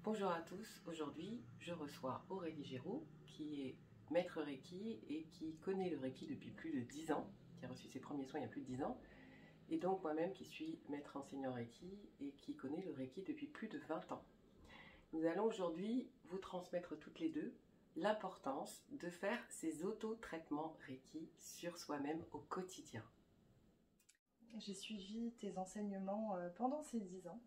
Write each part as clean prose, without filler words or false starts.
Bonjour à tous, aujourd'hui je reçois Aurélie Géraud qui est maître Reiki et qui connaît le Reiki depuis plus de 10 ans, qui a reçu ses premiers soins il y a plus de 10 ans, et donc moi-même qui suis maître enseignant Reiki et qui connaît le Reiki depuis plus de 20 ans. Nous allons aujourd'hui vous transmettre toutes les deux l'importance de faire ces auto-traitements Reiki sur soi-même au quotidien. J'ai suivi tes enseignements pendant ces 10 ans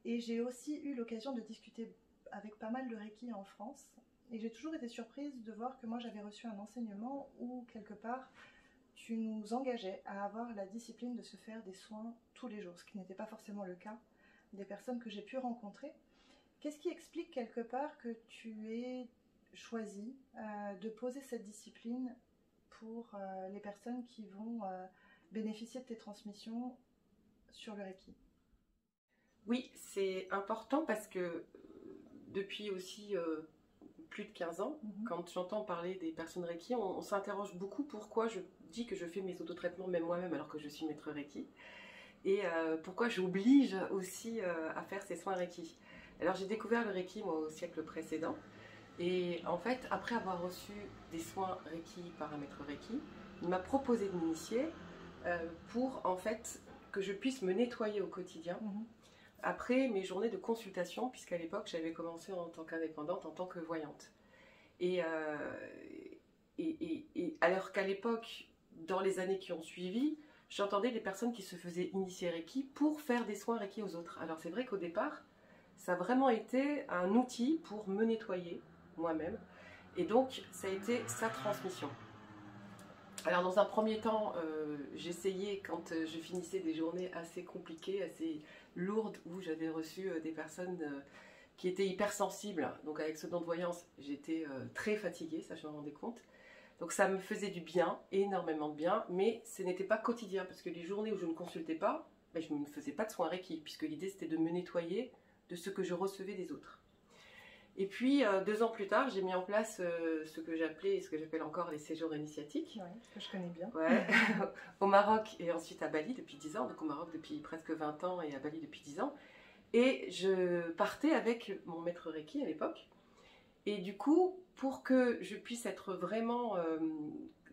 et j'ai aussi eu l'occasion de discuter avec pas mal de Reiki en France et j'ai toujours été surprise de voir que moi j'avais reçu un enseignement où quelque part tu nous engageais à avoir la discipline de se faire des soins tous les jours, ce qui n'était pas forcément le cas des personnes que j'ai pu rencontrer. Qu'est-ce qui explique quelque part que tu aies choisi de poser cette discipline pour les personnes qui vont bénéficier de tes transmissions sur le Reiki? Oui, c'est important parce que depuis aussi plus de 15 ans, quand j'entends parler des personnes Reiki, on s'interroge beaucoup pourquoi je dis que je fais mes autotraitements même moi-même alors que je suis maître Reiki et pourquoi j'oblige aussi à faire ces soins Reiki. Alors j'ai découvert le Reiki moi au siècle précédent et en fait après avoir reçu des soins Reiki par un maître Reiki, il m'a proposé de m'initier pour en fait que je puisse me nettoyer au quotidien après mes journées de consultation, puisqu'à l'époque j'avais commencé en tant qu'indépendante, en tant que voyante. Et alors qu'à l'époque, dans les années qui ont suivi, j'entendais des personnes qui se faisaient initier Reiki pour faire des soins Reiki aux autres. Alors c'est vrai qu'au départ, ça a vraiment été un outil pour me nettoyer moi-même. Et donc ça a été sa transmission. Alors dans un premier temps, j'essayais quand je finissais des journées assez compliquées, assez lourdes, où j'avais reçu des personnes qui étaient hypersensibles. Donc avec ce don de voyance, j'étais très fatiguée, ça je me rendais compte. Donc ça me faisait du bien, énormément de bien, mais ce n'était pas quotidien, parce que les journées où je ne consultais pas, ben, je ne me faisais pas de soins Reiki, puisque l'idée c'était de me nettoyer de ce que je recevais des autres. Et puis, 2 ans plus tard, j'ai mis en place ce que j'appelais et ce que j'appelle encore les séjours initiatiques. Oui, que je connais bien. Ouais, au Maroc et ensuite à Bali depuis 10 ans. Donc au Maroc depuis presque 20 ans et à Bali depuis 10 ans. Et je partais avec mon maître Reiki à l'époque. Et du coup, pour que je puisse être vraiment,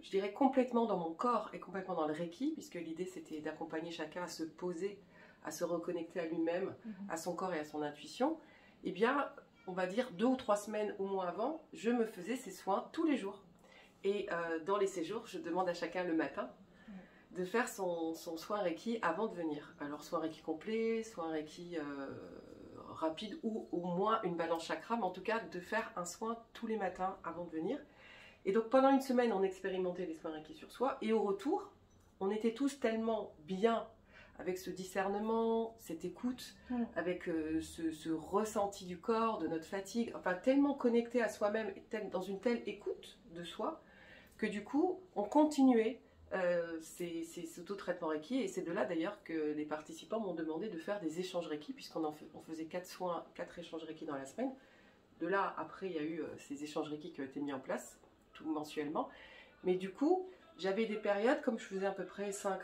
je dirais, complètement dans mon corps et complètement dans le Reiki, puisque l'idée c'était d'accompagner chacun à se poser, à se reconnecter à lui-même, à son corps et à son intuition, eh bien, on va dire 2 ou 3 semaines au moins avant, je me faisais ces soins tous les jours. Et dans les séjours, je demande à chacun le matin de faire son soin Reiki avant de venir. Alors, soin Reiki complet, soin Reiki rapide ou au moins une balance chakra, mais en tout cas de faire un soin tous les matins avant de venir. Et donc pendant une semaine, on expérimentait les soins Reiki sur soi et au retour, on était tous tellement bien avec ce discernement, cette écoute, avec ce ressenti du corps, de notre fatigue, enfin tellement connecté à soi-même, dans une telle écoute de soi, que du coup, on continuait ces auto-traitements Reiki, et c'est de là d'ailleurs que les participants m'ont demandé de faire des échanges Reiki, puisqu'on faisait 4 soins, 4 échanges Reiki dans la semaine. De là, après, il y a eu ces échanges Reiki qui ont été mis en place, tout mensuellement. Mais du coup, j'avais des périodes, comme je faisais à peu près 5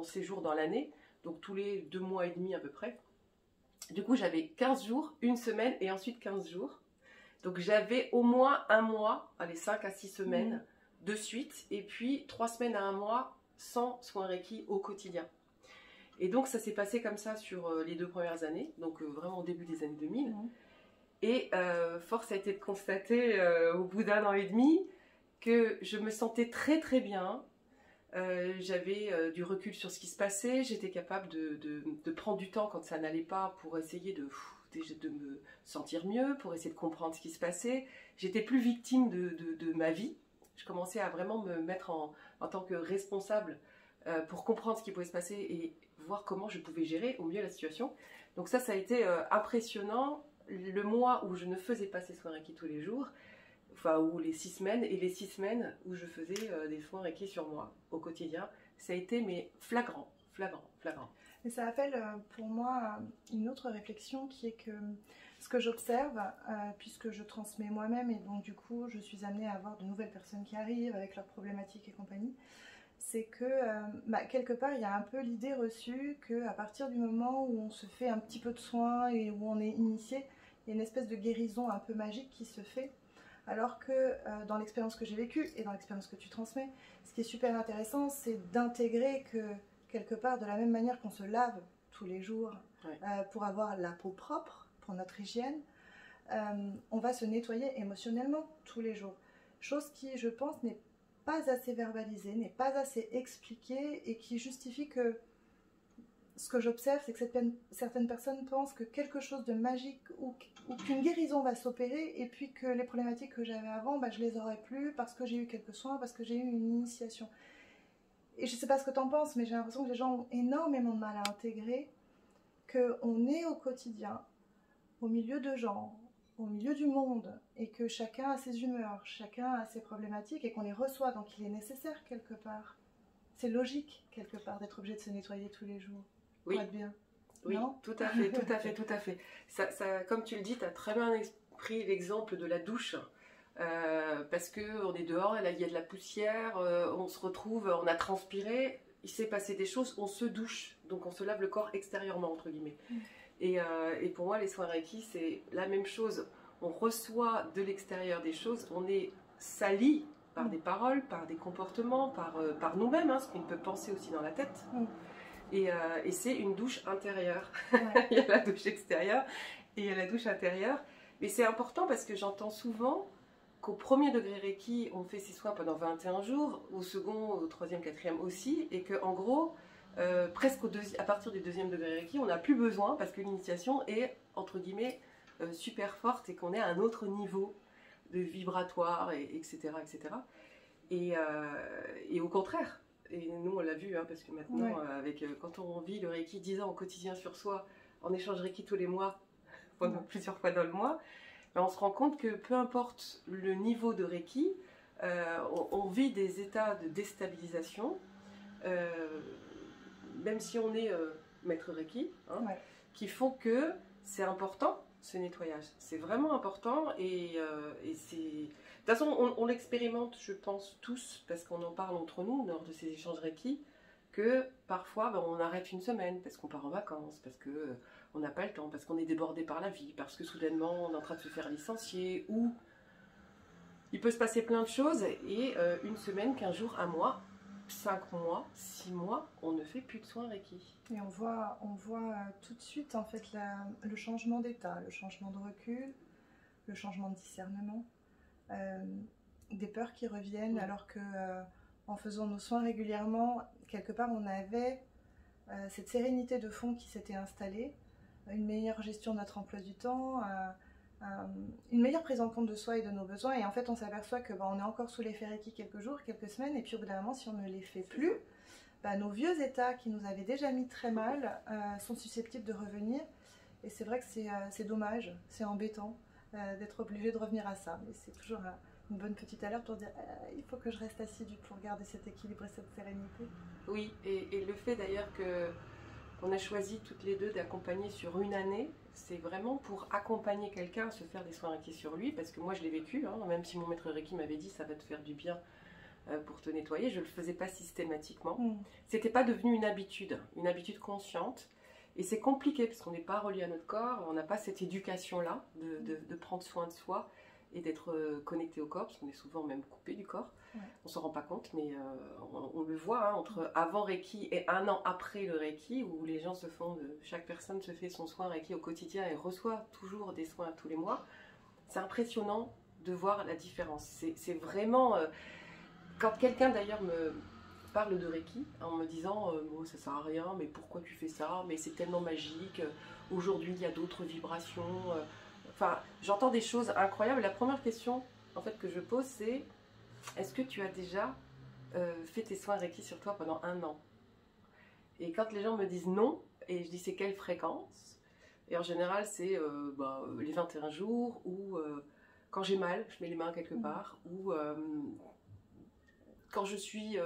séjours dans l'année, donc tous les 2 mois et demi à peu près. Du coup, j'avais 15 jours, une semaine et ensuite 15 jours. Donc j'avais au moins un mois, allez, 5 à 6 semaines de suite, et puis 3 semaines à un mois sans soins Reiki au quotidien. Et donc ça s'est passé comme ça sur les 2 premières années, donc vraiment au début des années 2000. Et force a été de constater au bout d'1 an et demi que je me sentais très très bien. J'avais du recul sur ce qui se passait, j'étais capable de prendre du temps quand ça n'allait pas pour essayer de me sentir mieux, pour essayer de comprendre ce qui se passait. J'étais plus victime de ma vie. Je commençais à vraiment me mettre en tant que responsable pour comprendre ce qui pouvait se passer et voir comment je pouvais gérer au mieux la situation. Donc ça a été impressionnant. Le mois où je ne faisais pas ces soins Reiki tous les jours, enfin, ou les 6 semaines, et les 6 semaines où je faisais des soins Reiki sur moi au quotidien, ça a été mais flagrant. Et ça appelle pour moi une autre réflexion qui est que ce que j'observe, puisque je transmets moi-même et donc du coup je suis amenée à avoir de nouvelles personnes qui arrivent avec leurs problématiques et compagnie, c'est que quelque part il y a un peu l'idée reçue qu'à partir du moment où on se fait un petit peu de soins et où on est initié, y a une espèce de guérison un peu magique qui se fait. Alors que dans l'expérience que j'ai vécue et dans l'expérience que tu transmets, ce qui est super intéressant, c'est d'intégrer que quelque part, de la même manière qu'on se lave tous les jours pour avoir la peau propre, pour notre hygiène, on va se nettoyer émotionnellement tous les jours. Chose qui, je pense, n'est pas assez verbalisée, n'est pas assez expliquée et qui justifie que ce que j'observe, c'est que certaines personnes pensent que quelque chose de magique ou qu'une guérison va s'opérer et puis que les problématiques que j'avais avant, je les aurais plus parce que j'ai eu quelques soins, parce que j'ai eu une initiation. Et je ne sais pas ce que tu en penses, mais j'ai l'impression que les gens ont énormément de mal à intégrer qu'on est au quotidien, au milieu de gens, au milieu du monde, et que chacun a ses humeurs, chacun a ses problématiques et qu'on les reçoit, donc il est nécessaire quelque part. C'est logique quelque part d'être obligé de se nettoyer tous les jours. Oui, pour être bien. Oui, Non, tout à fait, tout à fait, tout à fait. Ça, comme tu le dis, tu as très bien pris l'exemple de la douche. Parce qu'on est dehors, et là il y a de la poussière, on se retrouve, on a transpiré, il s'est passé des choses, on se douche, donc on se lave le corps extérieurement, entre guillemets. Et pour moi, les soins Reiki, c'est la même chose. On reçoit de l'extérieur des choses, on est sali par des paroles, par des comportements, par nous-mêmes, ce qu'on peut penser aussi dans la tête. Et c'est une douche intérieure. Il y a la douche extérieure et il y a la douche intérieure. Mais c'est important parce que j'entends souvent qu'au premier degré Reiki, on fait ses soins pendant 21 jours, au second, au troisième, quatrième aussi, et qu'en gros, presque à partir du deuxième degré Reiki, on n'a plus besoin parce que l'initiation est, entre guillemets, super forte et qu'on est à un autre niveau de vibratoire, etc. etc. Et au contraire. Et nous, on l'a vu, parce que maintenant, quand on vit le Reiki 10 ans au quotidien sur soi, on échange Reiki tous les mois, pendant plusieurs fois dans le mois, on se rend compte que peu importe le niveau de Reiki, on vit des états de déstabilisation, même si on est maître Reiki, qui font que c'est important, ce nettoyage. C'est vraiment important et c'est... De toute façon, on l'expérimente, je pense, tous, parce qu'on en parle entre nous lors de ces échanges Reiki, que parfois, on arrête une semaine parce qu'on part en vacances, parce qu'on n'a pas le temps, parce qu'on est débordé par la vie, parce que soudainement, on est en train de se faire licencier, ou il peut se passer plein de choses, et une semaine, 15 jours, un mois, 5 mois, 6 mois, on ne fait plus de soins Reiki. Et on voit tout de suite, en fait, le changement d'état, le changement de recul, le changement de discernement. Des peurs qui reviennent alors que en faisant nos soins régulièrement, quelque part on avait cette sérénité de fond qui s'était installée, une meilleure gestion de notre emploi du temps, une meilleure prise en compte de soi et de nos besoins, et en fait on s'aperçoit que on est encore sous l'effet Reiki quelques jours, quelques semaines, et puis au bout d'un moment, si on ne les fait plus, nos vieux états qui nous avaient déjà mis très mal sont susceptibles de revenir, et c'est vrai que c'est dommage, c'est embêtant d'être obligé de revenir à ça. Mais c'est toujours une bonne petite alerte pour dire il faut que je reste assidue pour garder cet équilibre et cette sérénité. Oui, et le fait d'ailleurs qu'on a choisi toutes les deux d'accompagner sur une année, c'est vraiment pour accompagner quelqu'un à se faire des soins Reiki sur lui, parce que moi je l'ai vécu, même si mon maître Reiki m'avait dit ça va te faire du bien pour te nettoyer, je ne le faisais pas systématiquement. C'était pas devenu une habitude consciente. Et c'est compliqué parce qu'on n'est pas relié à notre corps, on n'a pas cette éducation-là de prendre soin de soi et d'être connecté au corps, parce qu'on est souvent même coupé du corps. On ne s'en rend pas compte, mais on le voit entre avant Reiki et un an après le Reiki, où les gens chaque personne se fait son soin Reiki au quotidien et reçoit toujours des soins tous les mois. C'est impressionnant de voir la différence. C'est vraiment... quand quelqu'un d'ailleurs me parle de Reiki en me disant ça sert à rien, mais pourquoi tu fais ça, mais c'est tellement magique, aujourd'hui il y a d'autres vibrations, j'entends des choses incroyables. La première question en fait que je pose, c'est est-ce que tu as déjà fait tes soins Reiki sur toi pendant 1 an? Et quand les gens me disent non, et je dis c'est quelle fréquence, et en général c'est les 21 jours, ou quand j'ai mal, je mets les mains quelque part, ou quand je suis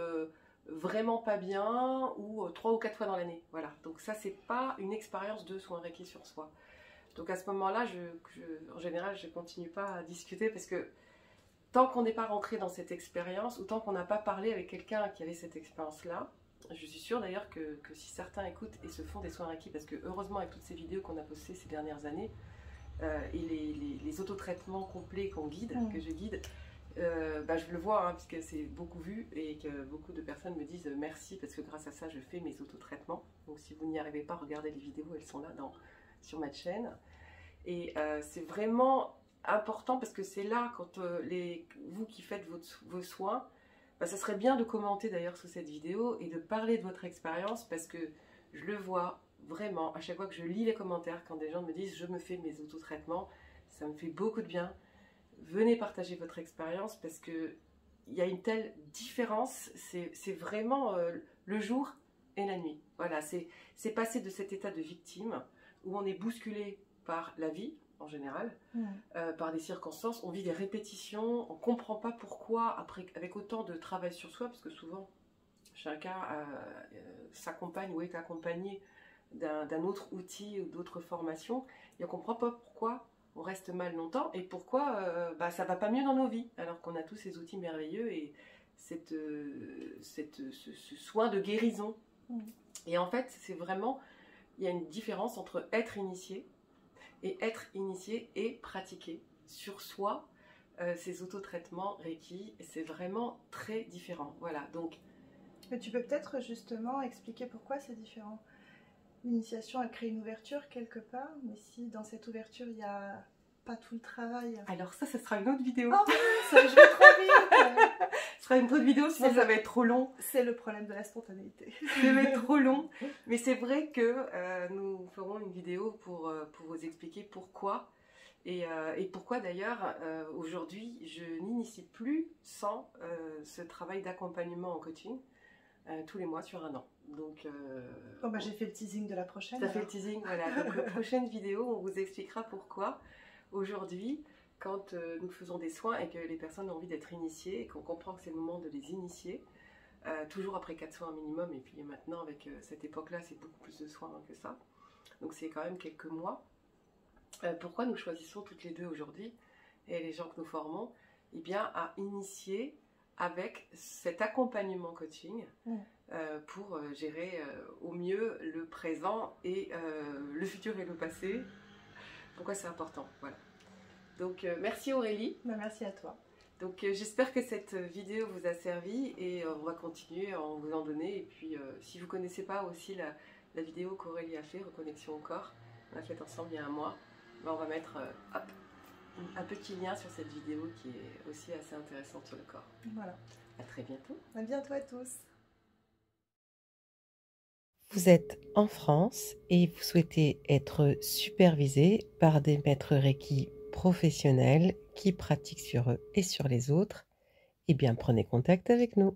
vraiment pas bien, ou 3 ou 4 fois dans l'année. Voilà, donc ça c'est pas une expérience de soins Reiki sur soi. Donc à ce moment-là, en général, je continue pas à discuter, parce que tant qu'on n'est pas rentré dans cette expérience, ou tant qu'on n'a pas parlé avec quelqu'un qui avait cette expérience-là, je suis sûre d'ailleurs que si certains écoutent et se font des soins Reiki, parce que heureusement avec toutes ces vidéos qu'on a postées ces dernières années, et les autotraitements complets qu'on guide, Mm. que je guide, je le vois, hein, puisque c'est beaucoup vu et que beaucoup de personnes me disent merci parce que grâce à ça je fais mes autotraitements. Donc si vous n'y arrivez pas, regardez les vidéos, elles sont là sur ma chaîne. Et c'est vraiment important parce que c'est là quand vous qui faites vos soins, ça serait bien de commenter d'ailleurs sous cette vidéo et de parler de votre expérience parce que je le vois vraiment à chaque fois que je lis les commentaires quand des gens me disent je me fais mes autotraitements, ça me fait beaucoup de bien. Venez partager votre expérience parce que il y a une telle différence, c'est vraiment le jour et la nuit. Voilà, c'est passer de cet état de victime où on est bousculé par la vie en général, par des circonstances, on vit des répétitions, on ne comprend pas pourquoi, après, avec autant de travail sur soi, parce que souvent chacun s'accompagne ou est accompagné d'un autre outil ou d'autres formations, et on ne comprend pas pourquoi on reste mal longtemps et pourquoi ça ne va pas mieux dans nos vies, alors qu'on a tous ces outils merveilleux et ce soin de guérison. Et en fait, c'est vraiment, il y a une différence entre être initié et pratiquer sur soi ces autotraitements Reiki. C'est vraiment très différent. Voilà, donc... Mais tu peux peut-être justement expliquer pourquoi c'est différent. L'initiation, elle crée une ouverture quelque part, mais si dans cette ouverture, il n'y a pas tout le travail... Alors ça sera une autre vidéo. Oh, ça, je vais trop vite. Ce sera une autre vidéo, sinon ça va être trop long. C'est le problème de la spontanéité. Ça va être trop long. Mais c'est vrai que nous ferons une vidéo pour vous expliquer pourquoi. Et pourquoi d'ailleurs, aujourd'hui, je n'initie plus sans ce travail d'accompagnement en coaching tous les mois sur 1 an. Donc, j'ai fait le teasing de la prochaine. Ça fait le teasing, voilà. Donc la prochaine vidéo, on vous expliquera pourquoi aujourd'hui, quand nous faisons des soins et que les personnes ont envie d'être initiées et qu'on comprend que c'est le moment de les initier, toujours après 4 soins minimum, et puis maintenant avec cette époque-là, c'est beaucoup plus de soins que ça. Donc c'est quand même quelques mois. Pourquoi nous choisissons toutes les deux aujourd'hui, et les gens que nous formons, eh bien, à initier avec cet accompagnement coaching pour gérer au mieux le présent et le futur et le passé. Pourquoi c'est important, voilà. Donc merci Aurélie. Merci à toi. Donc j'espère que cette vidéo vous a servi et on va continuer à vous en donner. Et puis si vous ne connaissez pas aussi la vidéo qu'Aurélie a fait, Reconnexion au corps, on l'a faite ensemble il y a 1 mois, on va mettre un petit lien sur cette vidéo qui est aussi assez intéressante sur le corps. Voilà. À très bientôt. À bientôt à tous. Vous êtes en France et vous souhaitez être supervisé par des maîtres Reiki professionnels qui pratiquent sur eux et sur les autres, eh bien prenez contact avec nous.